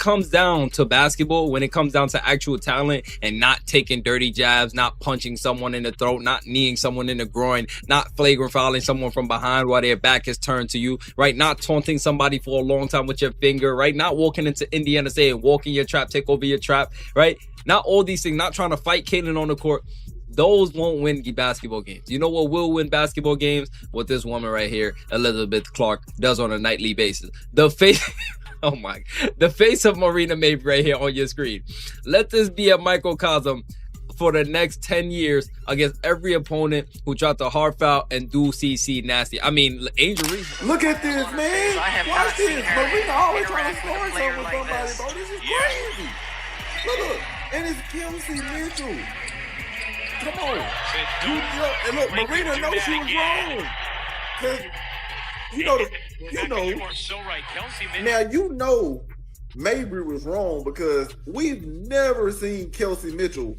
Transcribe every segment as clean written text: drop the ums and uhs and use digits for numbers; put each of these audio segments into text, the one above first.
comes down to basketball, when it comes down to actual talent and not taking dirty jabs, not punching someone in the throat, not kneeing someone in the groin, not flagrant fouling someone from behind while their back is turned to you, right? Not taunting somebody for a long time with your finger, right? Not walking into Indiana saying, walk in your trap, take over your trap, right? Not all these things, not trying to fight Caitlyn on the court. Those won't win basketball games. You know what will win basketball games? What this woman right here, Elizabeth Clark, does on a nightly basis. The face, oh my, the face of Marina Mabrey right here on your screen. Let this be a microcosm for the next 10 years against every opponent who tried to hard foul and do CC nasty. I mean, Angel Reese. Look at this, man. Watch this. Marina always trying to score something with somebody, bro. This is crazy. Look. And it's Kelsey Mitchell. Come on. And look, Marina knows she was wrong. Because, you know, Mabrey was wrong because we've never seen Kelsey Mitchell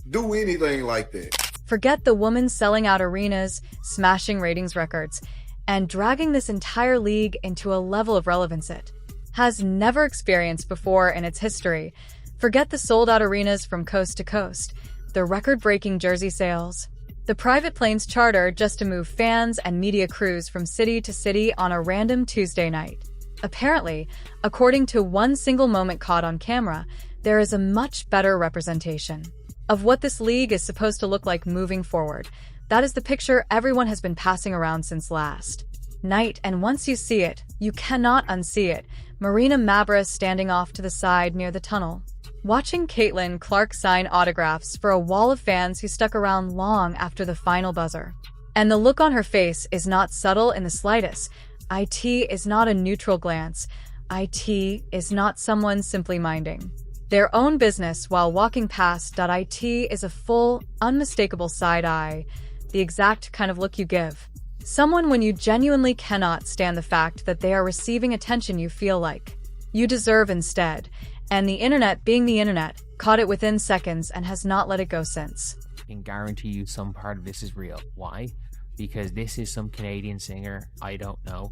do anything like that. Forget the woman selling out arenas, smashing ratings records, and dragging this entire league into a level of relevance it has never experienced before in its history. Forget the sold-out arenas from coast to coast, the record-breaking jersey sales, the private planes charter just to move fans and media crews from city to city on a random Tuesday night. Apparently, according to one single moment caught on camera, there is a much better representation of what this league is supposed to look like moving forward. That is the picture everyone has been passing around since last night, and once you see it, you cannot unsee it. Marina Mabrey standing off to the side near the tunnel, watching Caitlyn Clark sign autographs for a wall of fans who stuck around long after the final buzzer. And the look on her face is not subtle in the slightest. IT is not a neutral glance. IT is not someone simply minding their own business while walking past. IT is a full, unmistakable side eye, the exact kind of look you give someone when you genuinely cannot stand the fact that they are receiving attention you feel like you deserve instead. And the internet, being the internet, caught it within seconds and has not let it go since. I can guarantee you some part of this is real. Why? Because this is some Canadian singer I don't know.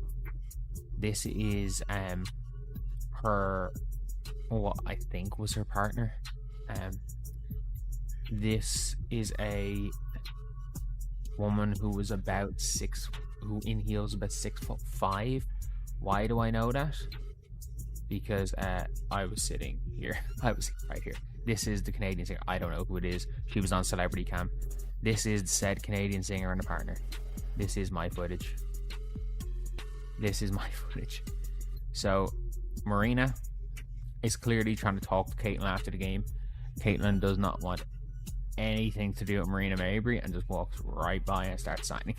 This is her, what I think was her partner. This is a woman who was who in heels about 6'5". Why do I know that? Because I was sitting here. I was right here. This is the Canadian singer. I don't know who it is. She was on Celebrity Cam. This is the said Canadian singer and a partner. This is my footage. This is my footage. So, Marina is clearly trying to talk to Caitlyn after the game. Caitlyn does not want anything to do with Marina Mabrey and just walks right by and starts signing.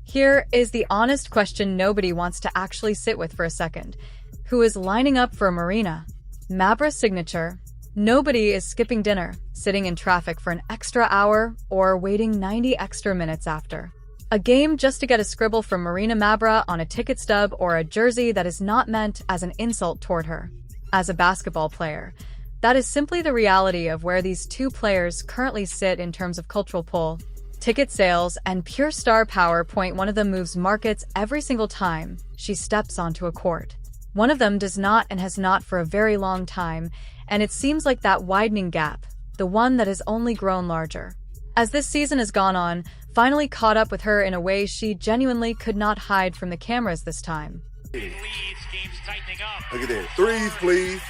Here is the honest question nobody wants to actually sit with for a second. Who is lining up for Marina Mabrey's signature? Nobody is skipping dinner, sitting in traffic for an extra hour, or waiting 90 extra minutes after a game just to get a scribble from Marina Mabrey on a ticket stub or a jersey that is not meant as an insult toward her as a basketball player. That is simply the reality of where these two players currently sit in terms of cultural pull, ticket sales, and pure star power. One of them moves markets every single time she steps onto a court. One of them does not and has not for a very long time, and it seems like that widening gap, the one that has only grown larger as this season has gone on, finally caught up with her in a way she genuinely could not hide from the cameras this time. Look at that. Threes, please.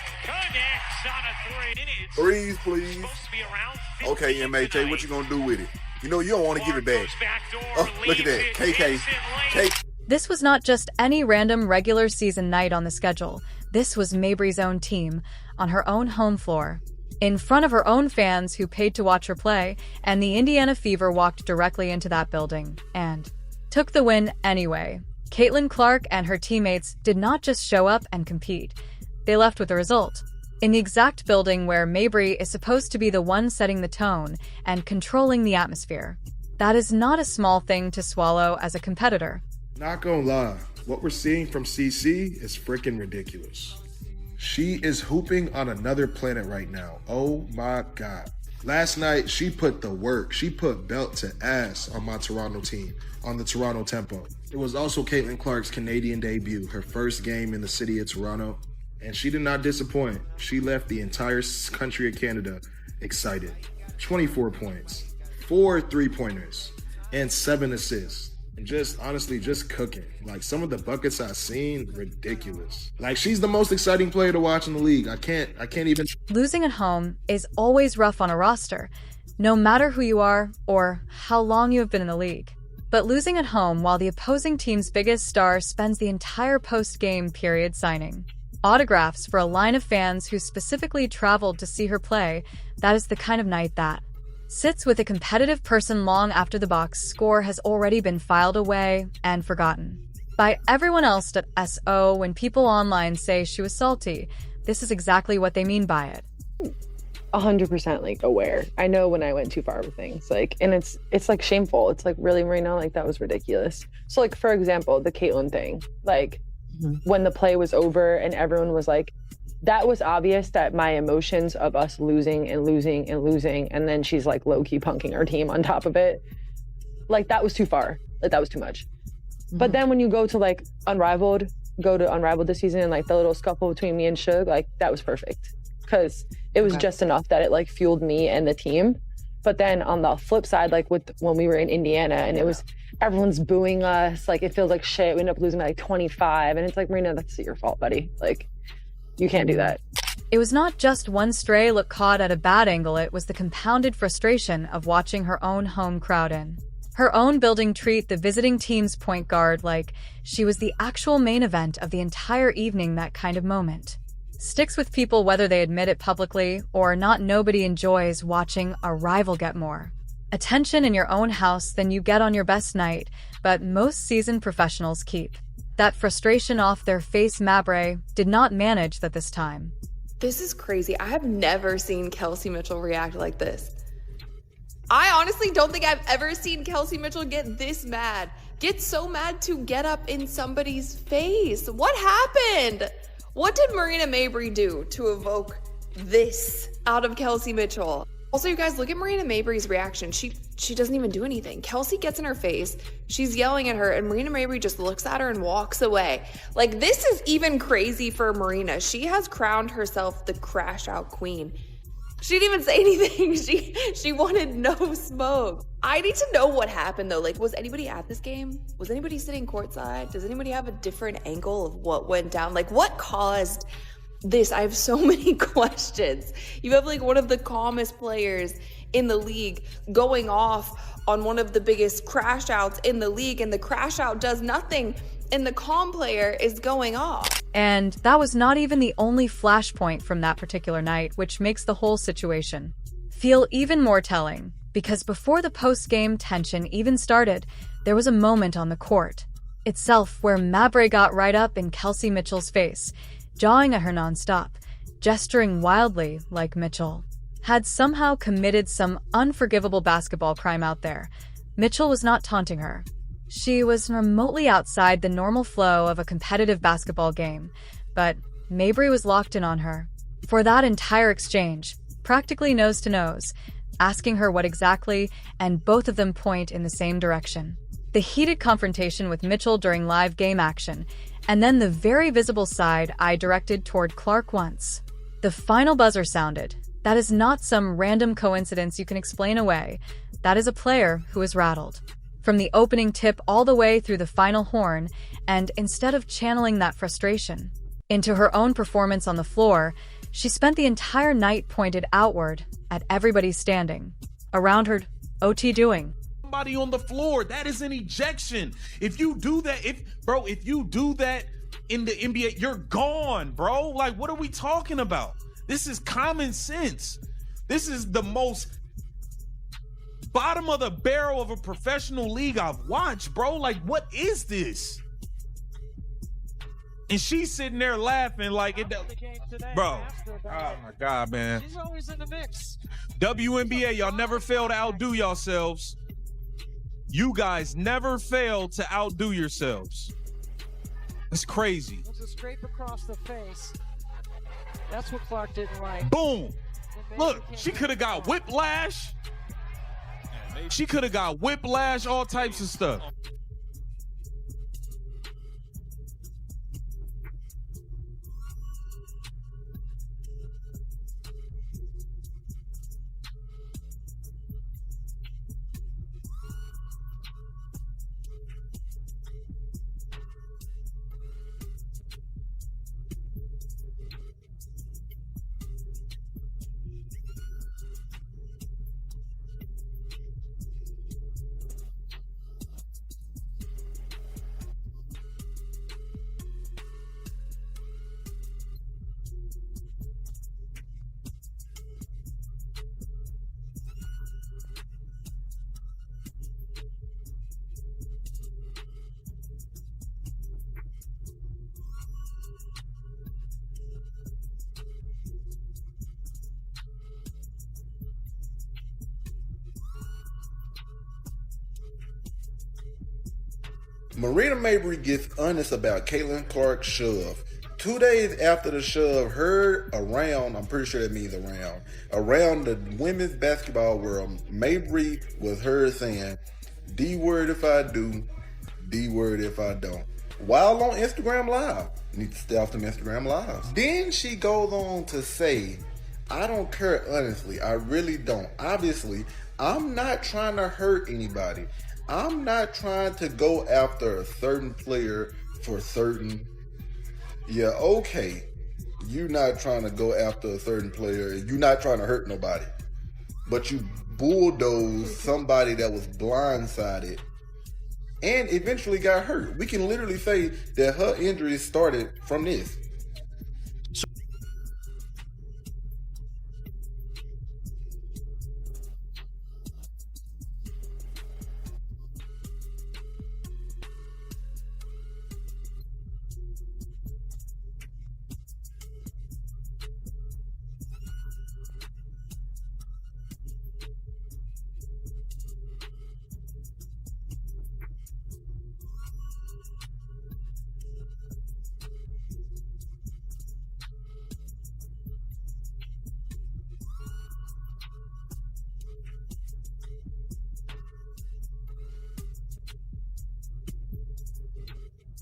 Threes, please. Okay, MHA, what you gonna do with it? You know you don't want to give it back. Oh, look at that. KK. This was not just any random regular season night on the schedule. This was Mabrey's own team, on her own home floor, in front of her own fans who paid to watch her play, and the Indiana Fever walked directly into that building and took the win anyway. Caitlyn Clark and her teammates did not just show up and compete. They left with a result. In the exact building where Mabrey is supposed to be the one setting the tone and controlling the atmosphere. That is not a small thing to swallow as a competitor. Not gonna lie, what we're seeing from CC is freaking ridiculous. She is hooping on another planet right now. Oh my God. Last night, she put the work. She put belt to ass on my Toronto team, on the Toronto Tempo. It was also Caitlyn Clark's Canadian debut, her first game in the city of Toronto. And she did not disappoint. She left the entire country of Canada excited. 24 points, 4 3-pointers, and 7 assists. And just honestly, just cooking. Like, some of the buckets I've seen, ridiculous. Like, she's the most exciting player to watch in the league. I can't even. Losing at home is always rough on a roster, no matter who you are or how long you have been in the league. But losing at home while the opposing team's biggest star spends the entire post-game period signing autographs for a line of fans who specifically traveled to see her play, that is the kind of night that sits with a competitive person long after the box score has already been filed away and forgotten by everyone else at SO. When people online say she was salty, this is exactly what they mean by it. 100% like aware. I know when I went too far with things, like, and it's like shameful. It's like, really, Marina, like, that was ridiculous. So, like, for example, the Caitlyn thing, like, when the play was over and everyone was like, that was obvious that my emotions of us losing and losing and losing, and then she's like low-key punking our team on top of it, like, that was too far. Like, that was too much. But then when you go to Unrivaled this season, and like the little scuffle between me and Suge, like, that was perfect, because it was just enough that it like fueled me and the team. But then on the flip side, like when we were in Indiana and it was everyone's booing us, like, it feels like shit. We end up losing by like 25, and it's like, Marina, that's your fault, buddy. Like, you can't do that. It was not just one stray look caught at a bad angle, it was the compounded frustration of watching her own home crowd in her own building treat the visiting team's point guard like she was the actual main event of the entire evening. That kind of moment sticks with people whether they admit it publicly or not. Nobody enjoys watching a rival get more attention in your own house than you get on your best night, but most seasoned professionals keep that frustration off their face. Mabre did not manage that this time. This is crazy. I have never seen Kelsey Mitchell react like this. I honestly don't think I've ever seen Kelsey Mitchell get this mad. Get so mad to get up in somebody's face. What happened? What did Marina Mabrey do to evoke this out of Kelsey Mitchell? Also, you guys, look at Marina Mabrey's reaction. She doesn't even do anything. Kelsey gets in her face, she's yelling at her, and Marina Mabrey just looks at her and walks away. Like, this is even crazy for Marina. She has crowned herself the crash out queen. She didn't even say anything. She wanted no smoke. I need to know what happened though. Like, was anybody at this game? Was anybody sitting courtside? Does anybody have a different angle of what went down? Like, what caused this? I have so many questions. You have like one of the calmest players in the league going off on one of the biggest crash outs in the league, and the crash out does nothing, and the calm player is going off. And that was not even the only flashpoint from that particular night, which makes the whole situation feel even more telling, because before the post-game tension even started, there was a moment on the court itself where Mabrey got right up in Kelsey Mitchell's face, jawing at her nonstop, gesturing wildly like Mitchell had somehow committed some unforgivable basketball crime out there. Mitchell was not taunting her. She was remotely outside the normal flow of a competitive basketball game, but Mabrey was locked in on her for that entire exchange, practically nose to nose, asking her what exactly, and both of them point in the same direction. The heated confrontation with Mitchell during live game action, and then the very visible side eye directed toward Clark once the final buzzer sounded. That is not some random coincidence you can explain away. That is a player who is rattled from the opening tip all the way through the final horn, and instead of channeling that frustration into her own performance on the floor, she spent the entire night pointed outward at everybody standing around her. OT doing. Somebody on the floor, that is an ejection. If you do that, if you do that in the NBA, you're gone, bro. Like, what are we talking about? This is common sense. This is the most bottom of the barrel of a professional league I've watched, bro. Like, what is this? And she's sitting there laughing like it, bro. Oh my God, man. She's always in the mix. WNBA, y'all never fail to outdo yourselves. You guys never fail to outdo yourselves. That's crazy. It's a scrape across the face. That's what Clark didn't like. Boom. Look, she could have got whiplash. She could have got whiplash, all types of stuff. Marina Mabry gets honest about Caitlin Clark's shove. 2 days after the shove, heard around, I'm pretty sure that means around the women's basketball world, Mabry was heard saying, D word if I do, D word if I don't. While on Instagram Live. Need to stay off them Instagram Lives. Then she goes on to say, I don't care honestly, I really don't. Obviously, I'm not trying to hurt anybody. I'm not trying to go after a certain player for certain. Yeah, okay. You're not trying to go after a certain player. You're not trying to hurt nobody. But you bulldozed somebody that was blindsided and eventually got hurt. We can literally say that her injuries started from this.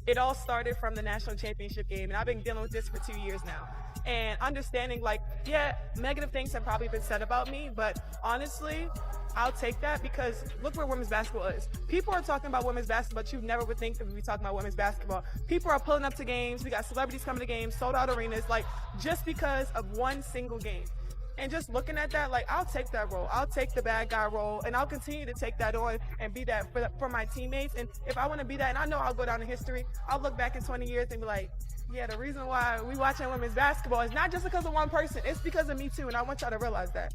It all started from the national championship game, and I've been dealing with this for 2 years now. And understanding, like, yeah, negative things have probably been said about me, but honestly, I'll take that because look where women's basketball is. People are talking about women's basketball, but you never would think that we'd be talking about women's basketball. People are pulling up to games. We got celebrities coming to games, sold out arenas, like, just because of one single game. And just looking at that, like, I'll take that role. I'll take the bad guy role, and I'll continue to take that on and be that for my teammates. And if I want to be that, and I know I'll go down in history, I'll look back in 20 years and be like, yeah, the reason why we watching women's basketball is not just because of one person. It's because of me, too, and I want y'all to realize that.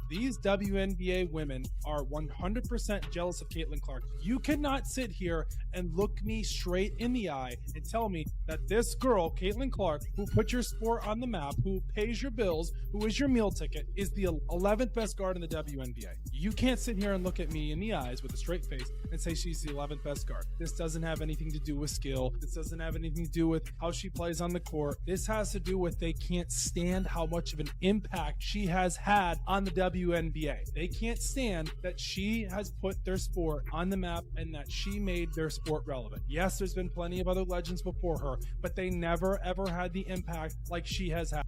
These WNBA women are 100% jealous of Caitlin Clark. You cannot sit here and look me straight in the eye and tell me that this girl, Caitlin Clark, who put your sport on the map, who pays your bills, who is your meal ticket, is the 11th best guard in the WNBA. You can't sit here and look at me in the eyes with a straight face and say she's the 11th best guard. This doesn't have anything to do with skill. This doesn't have anything to do with how she plays on the court. This has to do with they can't stand how much of an impact she has had on the WNBA. They can't stand that she has put their sport on the map and that she made their sport relevant. Yes, there's been plenty of other legends before her, but they never ever had the impact like she has had.